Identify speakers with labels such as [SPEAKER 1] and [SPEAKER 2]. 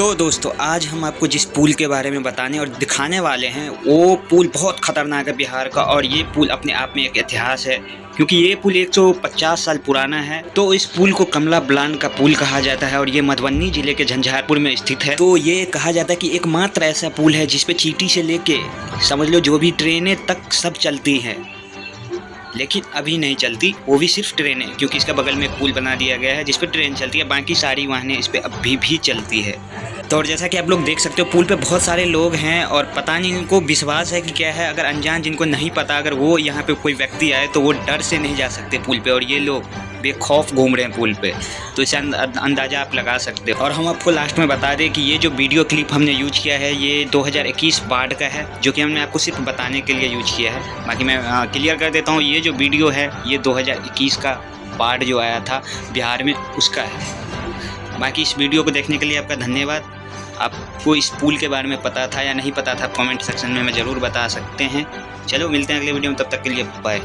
[SPEAKER 1] तो दोस्तों आज हम आपको जिस पुल के बारे में बताने और दिखाने वाले हैं वो पुल बहुत ख़तरनाक है बिहार का। और ये पुल अपने आप में एक इतिहास है क्योंकि ये पुल 150 साल पुराना है। तो इस पुल को कमला बलान का पुल कहा जाता है और ये मधुबनी जिले के झंझारपुर में स्थित है। तो ये कहा जाता है कि एकमात्र ऐसा पुल है जिसपे चीटी से लेके समझ लो जो भी ट्रेनें तक सब चलती हैं, लेकिन अभी नहीं चलती, वो भी सिर्फ ट्रेनें, क्योंकि इसका बगल में एक पुल बना दिया गया है जिस पर ट्रेन चलती है। बाकी सारी वाहनें इस पर अभी भी चलती है। तो और जैसा कि आप लोग देख सकते हो पुल पे बहुत सारे लोग हैं और पता नहीं इनको विश्वास है कि क्या है। अगर अनजान जिनको नहीं पता, अगर वो यहाँ पे कोई व्यक्ति आए तो वो डर से नहीं जा सकते पुल पे, और ये लोग बेखौफ घूम रहे हैं पुल पे। तो इससे अंदाज़ा आप लगा सकते हो। और हम आपको लास्ट में बता दें कि ये जो वीडियो क्लिप हमने यूज किया है ये 2021 बाढ़ का है, जो कि हमने आपको सिर्फ बताने के लिए यूज किया है। बाकी मैं क्लियर कर देता हूँ, ये जो वीडियो है ये 2021 का बाढ़ जो आया था बिहार में उसका है। बाकी इस वीडियो को देखने के लिए आपका धन्यवाद। आपको इस पुल के बारे में पता था या नहीं पता था, कमेंट सेक्शन में ज़रूर बता सकते हैं। चलो मिलते हैं अगले वीडियो में, तब तक के लिए बाय।